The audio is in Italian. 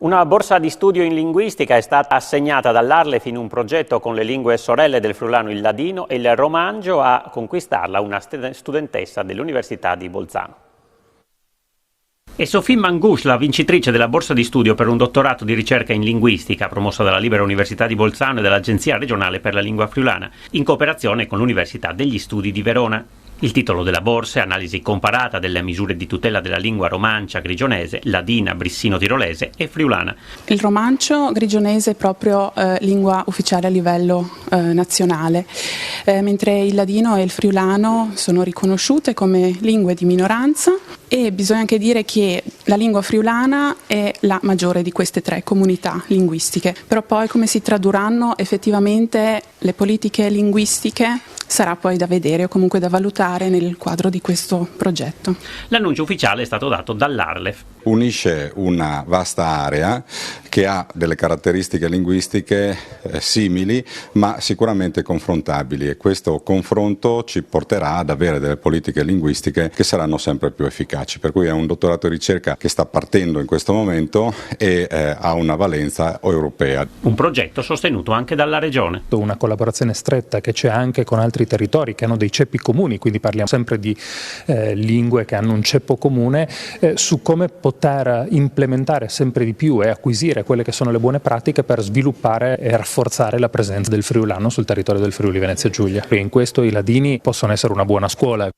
Una borsa di studio in linguistica è stata assegnata dall'Arlef in un progetto con le lingue sorelle del friulano, il ladino e il romangio. A conquistarla una studentessa dell'Università di Bolzano. E Sophie Mangouche, la vincitrice della borsa di studio per un dottorato di ricerca in linguistica promossa dalla Libera Università di Bolzano e dall'Agenzia regionale per la lingua friulana, in cooperazione con l'Università degli Studi di Verona. Il titolo della borsa è Analisi comparata delle misure di tutela della lingua romancia, grigionese, ladina, brissino-tirolese e friulana. Il romancio grigionese è proprio lingua ufficiale a livello nazionale, mentre il ladino e il friulano sono riconosciute come lingue di minoranza, e bisogna anche dire che la lingua friulana è la maggiore di queste tre comunità linguistiche. Però poi come si tradurranno effettivamente le politiche linguistiche sarà poi da vedere o comunque da valutare nel quadro di questo progetto. L'annuncio ufficiale è stato dato dall'Arlef. Unisce una vasta area che ha delle caratteristiche linguistiche simili ma sicuramente confrontabili, e questo confronto ci porterà ad avere delle politiche linguistiche che saranno sempre più efficaci, per cui è un dottorato di ricerca che sta partendo in questo momento e ha una valenza europea. Un progetto sostenuto anche dalla Regione. Una collaborazione stretta che c'è anche con altri territori che hanno dei ceppi comuni, quindi parliamo sempre di lingue che hanno un ceppo comune, su come poter implementare sempre di più e acquisire quelle che sono le buone pratiche per sviluppare e rafforzare la presenza del friulano sul territorio del Friuli Venezia Giulia. E in questo i ladini possono essere una buona scuola.